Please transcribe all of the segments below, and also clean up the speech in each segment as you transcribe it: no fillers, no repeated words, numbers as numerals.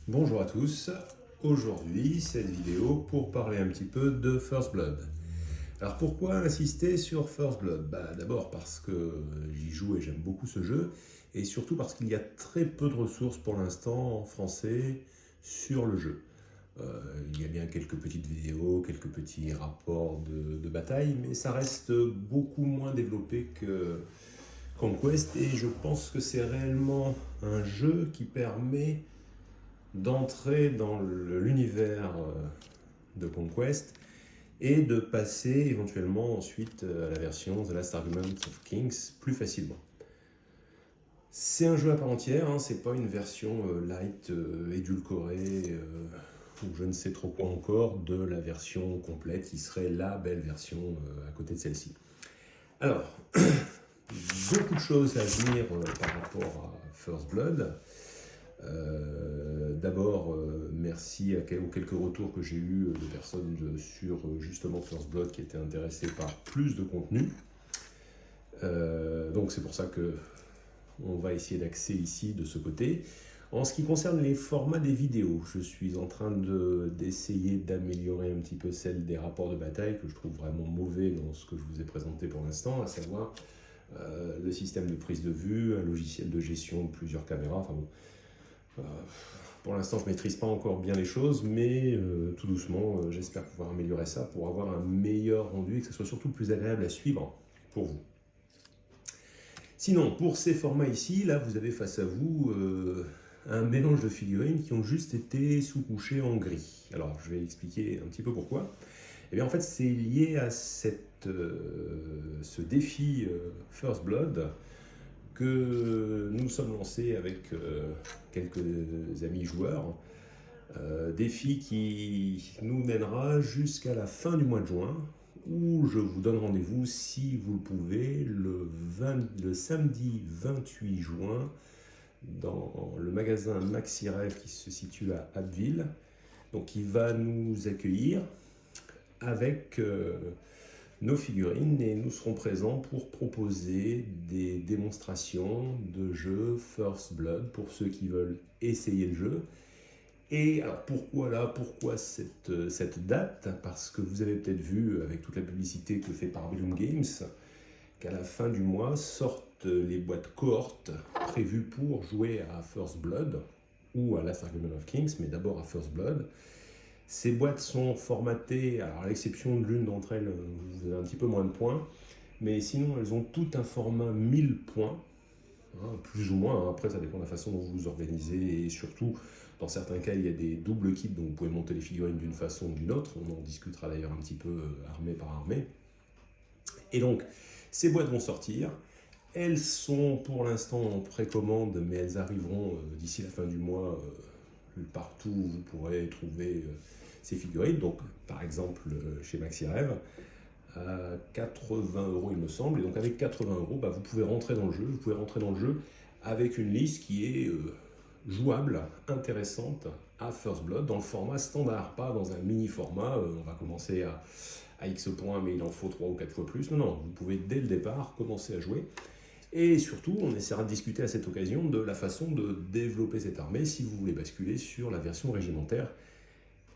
Bonjour à tous, aujourd'hui cette vidéo pour parler un petit peu de First Blood. Alors pourquoi insister sur First Blood? D'abord parce que j'y joue et j'aime beaucoup ce jeu, et surtout parce qu'il y a très peu de ressources pour l'instant en français sur le jeu. Il y a bien quelques petites vidéos, quelques petits rapports de bataille, mais ça reste beaucoup moins développé que Conquest, et je pense que c'est réellement un jeu qui permet d'entrer dans l'univers de Conquest et de passer éventuellement ensuite à la version The Last Argument of Kings plus facilement. C'est un jeu à part entière, hein, c'est pas une version light, édulcorée, ou je ne sais trop quoi encore, de la version complète qui serait la belle version à côté de celle-ci. Alors, beaucoup de choses à venir par rapport à First Blood. D'abord, merci aux quelques retours que j'ai eus de personnes sur justement First Blood qui étaient intéressées par plus de contenu. Donc c'est pour ça que on va essayer d'axer ici de ce côté. En ce qui concerne les formats des vidéos, je suis en train d'essayer d'améliorer un petit peu celle des rapports de bataille que je trouve vraiment mauvais dans ce que je vous ai présenté pour l'instant, à savoir le système de prise de vue, un logiciel de gestion de plusieurs caméras. Enfin bon, pour l'instant, je ne maîtrise pas encore bien les choses, mais tout doucement, j'espère pouvoir améliorer ça pour avoir un meilleur rendu et que ce soit surtout plus agréable à suivre pour vous. Sinon, pour ces formats ici, là, vous avez face à vous un mélange de figurines qui ont juste été sous-couchées en gris. Alors, je vais expliquer un petit peu pourquoi. Eh bien, en fait, c'est lié à ce défi First Blood que nous sommes lancés avec quelques amis joueurs. Défi qui nous mènera jusqu'à la fin du mois de juin, où je vous donne rendez-vous, si vous le pouvez, le samedi 28 juin, dans le magasin Maxi-Rêve qui se situe à Abbeville. Donc il va nous accueillir avec nos figurines, et nous serons présents pour proposer des démonstrations de jeux First Blood pour ceux qui veulent essayer le jeu. Et alors pourquoi cette date? Parce que vous avez peut-être vu avec toute la publicité que fait Parabellum Games qu'à la fin du mois sortent les boîtes cohortes prévues pour jouer à First Blood ou à Last Argument of Kings, mais d'abord à First Blood. Ces boîtes sont formatées, alors à l'exception de l'une d'entre elles, vous avez un petit peu moins de points, mais sinon elles ont tout un format 1000 points, hein, plus ou moins, hein. Après ça dépend de la façon dont vous vous organisez, et surtout dans certains cas il y a des doubles kits, donc vous pouvez monter les figurines d'une façon ou d'une autre, on en discutera d'ailleurs un petit peu armée par armée. Et donc ces boîtes vont sortir, elles sont pour l'instant en précommande, mais elles arriveront d'ici la fin du mois partout où vous pourrez trouver ces figurines. Donc par exemple chez Maxi-Rêve, à 80 € il me semble, et donc avec 80 €, vous pouvez rentrer dans le jeu. Vous pouvez rentrer dans le jeu avec une liste qui est jouable, intéressante à First Blood, dans le format standard, pas dans un mini format, on va commencer à X points mais il en faut 3 ou 4 fois plus. Non, vous pouvez dès le départ commencer à jouer. Et surtout, on essaiera de discuter à cette occasion de la façon de développer cette armée si vous voulez basculer sur la version régimentaire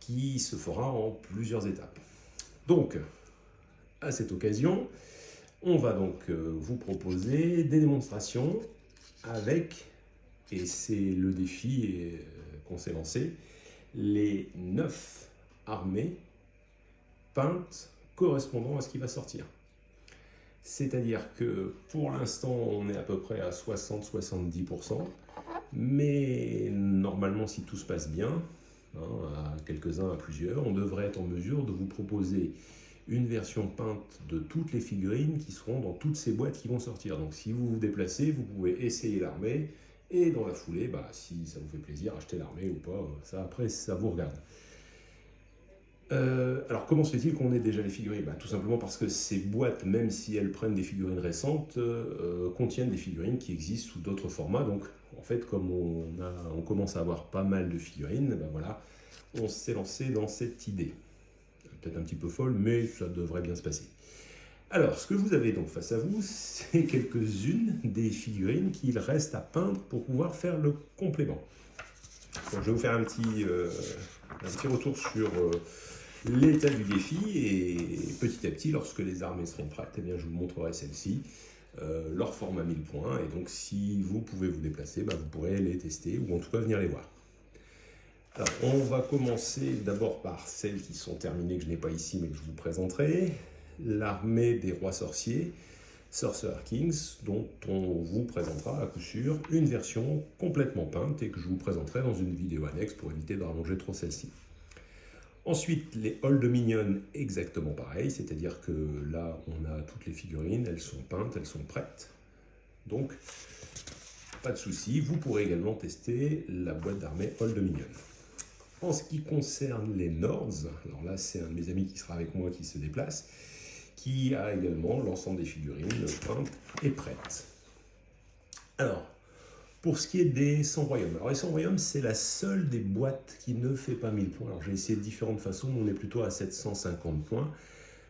qui se fera en plusieurs étapes. Donc, à cette occasion, on va donc vous proposer des démonstrations avec, et c'est le défi qu'on s'est lancé, les 9 armées peintes correspondant à ce qui va sortir. C'est-à-dire que pour l'instant, on est à peu près à 60-70%, mais normalement, si tout se passe bien, à quelques-uns, à plusieurs, on devrait être en mesure de vous proposer une version peinte de toutes les figurines qui seront dans toutes ces boîtes qui vont sortir. Donc si vous vous déplacez, vous pouvez essayer l'armée, et dans la foulée, si ça vous fait plaisir, acheter l'armée ou pas, ça après, ça vous regarde. Alors comment se fait-il qu'on ait déjà les figurines? Tout simplement parce que ces boîtes, même si elles prennent des figurines récentes, contiennent des figurines qui existent sous d'autres formats. Donc en fait, comme on commence à avoir pas mal de figurines, voilà, on s'est lancé dans cette idée. Peut-être un petit peu folle, mais ça devrait bien se passer. Alors, ce que vous avez donc face à vous, c'est quelques-unes des figurines qu'il reste à peindre pour pouvoir faire le complément. Donc, je vais vous faire un petit retour sur l'état du défi et petit à petit, lorsque les armées seront prêtes, eh bien, je vous montrerai celles-ci, leur format 1000 points. Et donc, si vous pouvez vous déplacer, vous pourrez les tester ou en tout cas venir les voir. Alors, on va commencer d'abord par celles qui sont terminées, que je n'ai pas ici, mais que je vous présenterai. L'armée des rois sorciers, Sorcerer Kings, dont on vous présentera à coup sûr une version complètement peinte et que je vous présenterai dans une vidéo annexe pour éviter de rallonger trop celle-ci. Ensuite, les Old Dominion, exactement pareil, c'est-à-dire que là, on a toutes les figurines, elles sont peintes, elles sont prêtes. Donc, pas de souci, vous pourrez également tester la boîte d'armée Old Dominion. En ce qui concerne les Nords, alors là, c'est un de mes amis qui sera avec moi qui se déplace, qui a également l'ensemble des figurines peintes et prêtes. Alors, pour ce qui est des 100 royaumes, alors les 100 royaumes, c'est la seule des boîtes qui ne fait pas 1000 points. Alors j'ai essayé de différentes façons, on est plutôt à 750 points,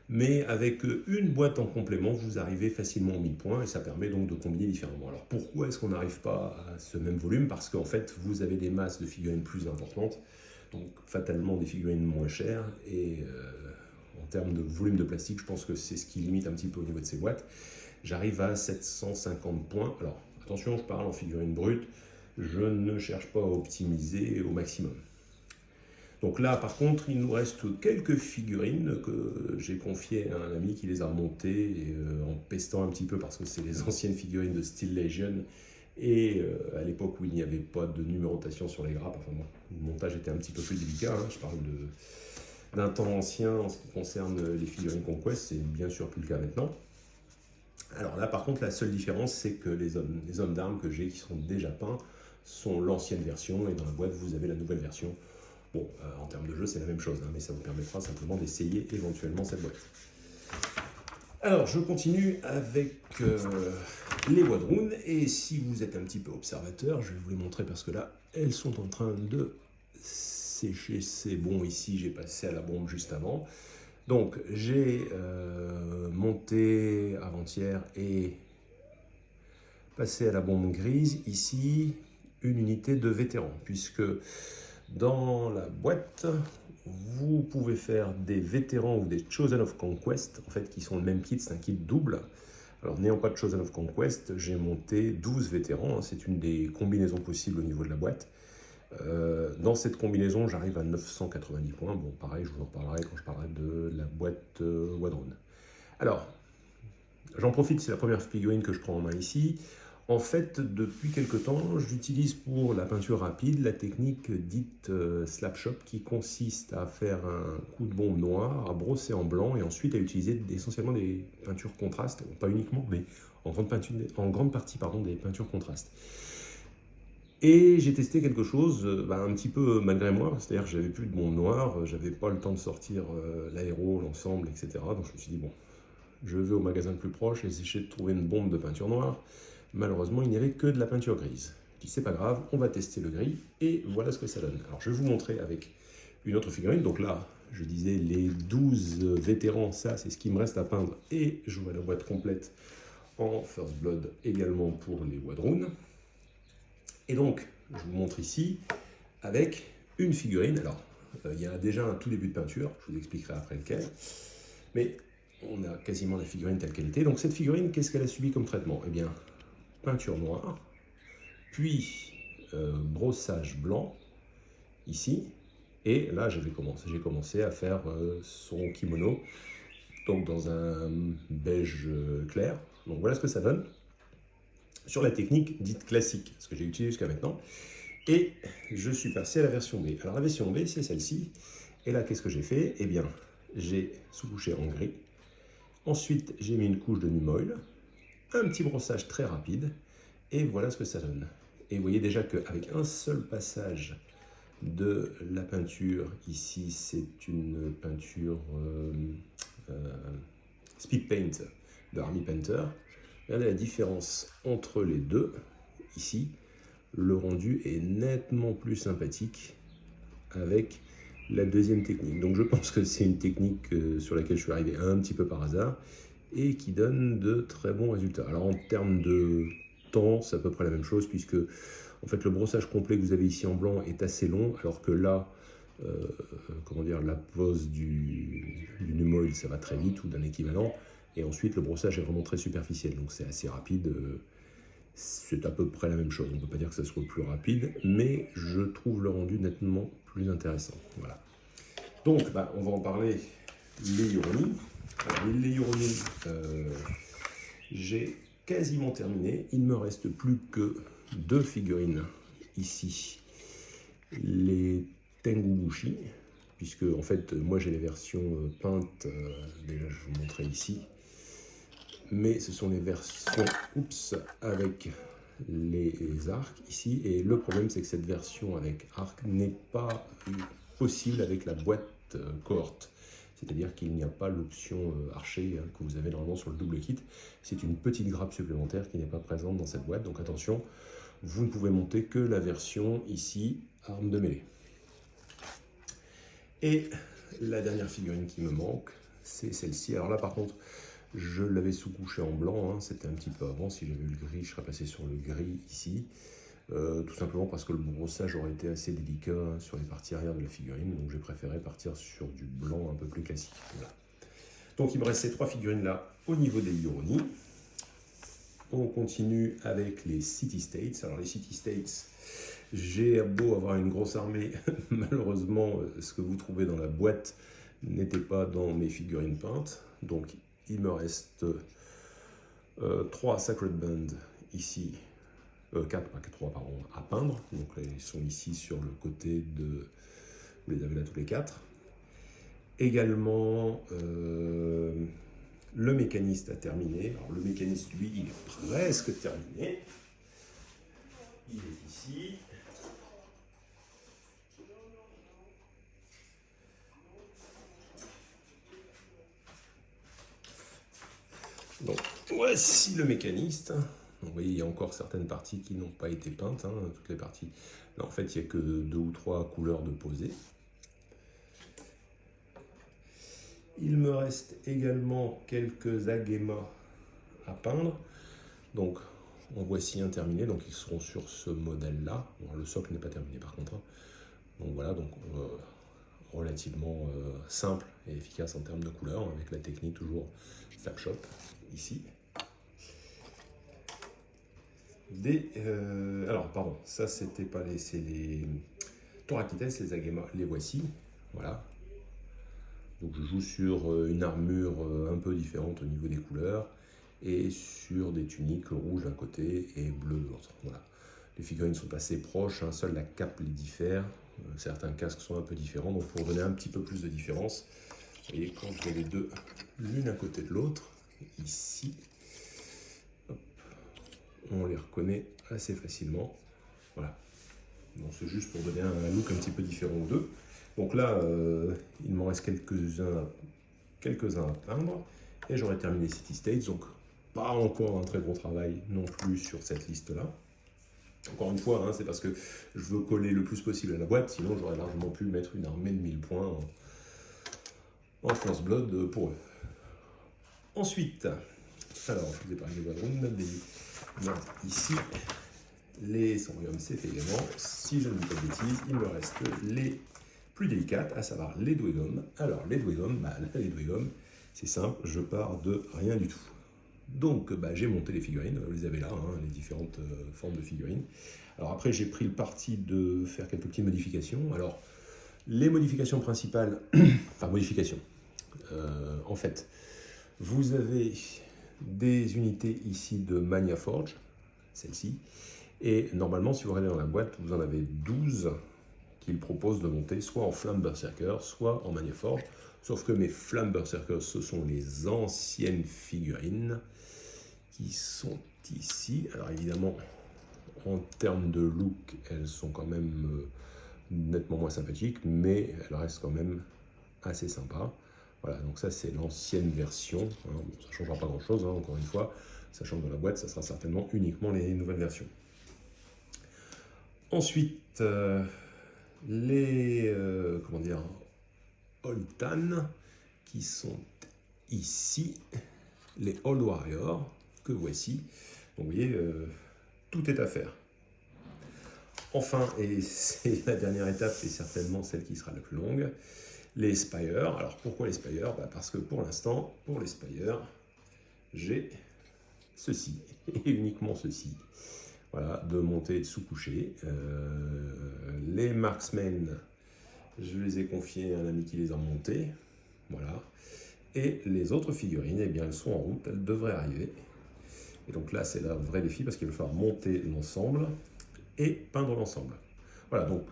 mais avec une boîte en complément, vous arrivez facilement aux 1000 points et ça permet donc de combiner différemment. Alors pourquoi est-ce qu'on n'arrive pas à ce même volume? Parce qu'en fait, vous avez des masses de figurines plus importantes, donc fatalement des figurines moins chères et en termes de volume de plastique, je pense que c'est ce qui limite un petit peu au niveau de ces boîtes. J'arrive à 750 points. Alors, attention, je parle en figurine brute. Je ne cherche pas à optimiser au maximum. Donc là, par contre, il nous reste quelques figurines que j'ai confiées à un ami qui les a montées en pestant un petit peu parce que c'est les anciennes figurines de Steel Legion. Et à l'époque où il n'y avait pas de numérotation sur les grappes, enfin bon, le montage était un petit peu plus délicat. Hein, je parle d'un temps ancien en ce qui concerne les figurines Conquest, c'est bien sûr plus le cas maintenant. Alors là, par contre, la seule différence, c'est que les hommes d'armes que j'ai qui sont déjà peints sont l'ancienne version et dans la boîte, vous avez la nouvelle version. Bon, en termes de jeu, c'est la même chose, hein, mais ça vous permettra simplement d'essayer éventuellement cette boîte. Alors, je continue avec les Wadroon, et si vous êtes un petit peu observateur, je vais vous les montrer parce que là, elles sont en train de sécher. C'est bon, ici, j'ai passé à la bombe juste avant. Donc, j'ai monté avant-hier et passé à la bombe grise, ici, une unité de vétérans, puisque dans la boîte, vous pouvez faire des vétérans ou des Chosen of Conquest, en fait, qui sont le même kit, c'est un kit double. Alors, n'ayant pas de Chosen of Conquest, j'ai monté 12 vétérans, hein, c'est une des combinaisons possibles au niveau de la boîte. Dans cette combinaison, j'arrive à 990 points. Bon, pareil, je vous en reparlerai quand je parlerai de la boîte Wadroon. Alors, j'en profite, c'est la première figurine que je prends en main ici. En fait, depuis quelque temps, j'utilise pour la peinture rapide la technique dite Slapshot, qui consiste à faire un coup de bombe noir, à brosser en blanc et ensuite à utiliser essentiellement des peintures contrastes, pas uniquement, mais en grande partie des peintures contrastes. Et j'ai testé quelque chose un petit peu malgré moi, c'est-à-dire que j'avais plus de bombe noire, j'avais pas le temps de sortir l'aéro, l'ensemble, etc. Donc je me suis dit, bon, je vais au magasin le plus proche et essayer de trouver une bombe de peinture noire. Malheureusement, il n'y avait que de la peinture grise. Je dis, c'est pas grave, on va tester le gris et voilà ce que ça donne. Alors je vais vous montrer avec une autre figurine. Donc là, je disais les 12 vétérans, ça c'est ce qui me reste à peindre et je vois la boîte complète en First Blood également pour les Wadroon. Et donc, je vous montre ici avec une figurine. Alors, il y a déjà un tout début de peinture, je vous expliquerai après lequel. Mais on a quasiment la figurine telle qu'elle était. Donc cette figurine, qu'est-ce qu'elle a subi comme traitement? Eh bien, peinture noire, puis brossage blanc, ici. Et là, j'ai commencé à faire son kimono, donc dans un beige clair. Donc voilà ce que ça donne sur la technique dite classique, ce que j'ai utilisé jusqu'à maintenant. Et je suis passé à la version B. Alors la version B, c'est celle-ci. Et là, qu'est-ce que j'ai fait? Eh bien, j'ai sous-couché en gris. Ensuite, j'ai mis une couche de Numoil, un petit brossage très rapide, et voilà ce que ça donne. Et vous voyez déjà qu'avec un seul passage de la peinture, ici c'est une peinture Speed Paint de Army Painter. Regardez la différence entre les deux. Ici, le rendu est nettement plus sympathique avec la deuxième technique. Donc je pense que c'est une technique sur laquelle je suis arrivé un petit peu par hasard et qui donne de très bons résultats. Alors en termes de temps, c'est à peu près la même chose puisque En fait, le brossage complet que vous avez ici en blanc est assez long, alors que là, comment dire, la pose du Numoil, ça va très vite, ou d'un équivalent. Et ensuite, le brossage est vraiment très superficiel, donc c'est assez rapide. C'est à peu près la même chose. On ne peut pas dire que ça soit plus rapide, mais je trouve le rendu nettement plus intéressant. Voilà. Donc, on va en parler, les Yoroni. Alors, les Yoroni, j'ai quasiment terminé. Il me reste plus que 2 figurines ici. Les Tengubushi, puisque en fait, moi j'ai les versions peintes, déjà je vous montrais ici. Mais ce sont les versions avec les arcs ici. Et le problème, c'est que cette version avec arc n'est pas possible avec la boîte cohorte. C'est-à-dire qu'il n'y a pas l'option archer que vous avez normalement sur le double kit. C'est une petite grappe supplémentaire qui n'est pas présente dans cette boîte. Donc attention, vous ne pouvez monter que la version ici, arme de mêlée. Et la dernière figurine qui me manque, c'est celle-ci. Alors là, par contre, je l'avais sous-couché en blanc, hein. C'était un petit peu avant. Si j'avais eu le gris, je serais passé sur le gris ici. Tout simplement parce que le brossage aurait été assez délicat sur les parties arrière de la figurine. Donc j'ai préféré partir sur du blanc un peu plus classique. Voilà. Donc il me reste ces 3 figurines là au niveau des Yoroni. On continue avec les City States. Alors les City States, j'ai beau avoir une grosse armée, malheureusement ce que vous trouvez dans la boîte n'était pas dans mes figurines peintes. Donc il me reste 3 Sacred Band ici, 4, pas 3 pardon, à peindre. Donc ils sont ici sur le côté de, vous les avez là tous les 4. Également, le mécaniste a terminé. Alors le mécaniste, lui, il est presque terminé. Il est ici. Donc voici le mécaniste. Donc, vous voyez, il y a encore certaines parties qui n'ont pas été peintes, hein, toutes les parties. Là, en fait, il n'y a que 2 ou 3 couleurs de posée. Il me reste également quelques agémas à peindre. Donc, en voici un terminé. Donc, ils seront sur ce modèle-là. Bon, le socle n'est pas terminé par contre. Hein. Donc voilà, donc relativement simple et efficace en termes de couleurs, avec la technique toujours Snapshot ici. Alors, pardon, ça c'était pas les. C'est les Thorakites, les agémas, les voici. Voilà. Donc je joue sur une armure un peu différente au niveau des couleurs et sur des tuniques rouges d'un côté et bleu de l'autre. Voilà. Les figurines sont assez proches, hein, seule la cape les diffère. Certains casques sont un peu différents, donc pour donner un petit peu plus de différence, vous voyez, quand je mets les deux l'une à côté de l'autre, ici, hop, on les reconnaît assez facilement. Voilà. Donc c'est juste pour donner un look un petit peu différent aux deux. Donc là, il m'en reste quelques-uns à peindre et j'aurai terminé City States. Donc pas encore un très gros travail non plus sur cette liste-là. Encore une fois, hein, c'est parce que je veux coller le plus possible à la boîte, sinon j'aurais largement pu mettre une armée de 1000 points en First Blood pour eux. Ensuite, alors je vous ai parlé de Wadroon, ici, les Sangrium c'est fait également. Si je ne dis pas de bêtises, il me reste les plus délicates, à savoir les Dwegom. Alors les Dwegom, c'est simple, je pars de rien du tout. Donc j'ai monté les figurines, vous les avez là, hein, les différentes formes de figurines. Alors après j'ai pris le parti de faire quelques petites modifications. Alors les modifications principales, enfin modifications, en fait, vous avez des unités ici de Mania Forge, celle-ci, et normalement si vous regardez dans la boîte, vous en avez 12 qu'il propose de monter soit en Flamme Berserker, soit en Mania Forge. Sauf que mes Flamme Berserker, ce sont les anciennes figurines qui sont ici. Alors évidemment, en termes de look, elles sont quand même nettement moins sympathiques, mais elles restent quand même assez sympas. Voilà, donc ça c'est l'ancienne version. Hein. Bon, ça ne changera pas grand-chose, hein, encore une fois, sachant que dans la boîte, ça sera certainement uniquement les nouvelles versions. Ensuite, les comment dire, Oltan, qui sont ici, les Old Warriors, que voici. Donc vous voyez, tout est à faire. Enfin, et c'est la dernière étape, et certainement celle qui sera la plus longue, les spires. Alors pourquoi les spires? Parce que pour l'instant, pour les spires, j'ai ceci, et uniquement ceci. Voilà, de montée et de sous-coucher. Les marksmen, je les ai confiés à un ami qui les a montés. Voilà. Et les autres figurines, eh bien, elles sont en route, elles devraient arriver. Et donc là, c'est le vrai défi parce qu'il va falloir monter l'ensemble et peindre l'ensemble. Voilà, donc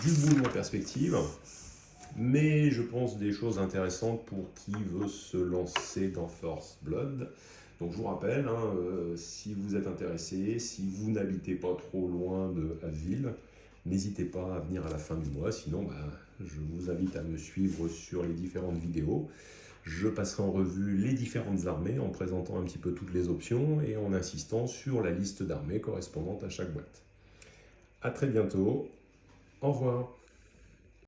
du bout de ma perspective, mais je pense des choses intéressantes pour qui veut se lancer dans First Blood. Donc je vous rappelle, hein, si vous êtes intéressé, si vous n'habitez pas trop loin de Abbeville, n'hésitez pas à venir à la fin du mois, sinon je vous invite à me suivre sur les différentes vidéos. Je passerai en revue les différentes armées en présentant un petit peu toutes les options et en insistant sur la liste d'armées correspondante à chaque boîte. A très bientôt, au revoir.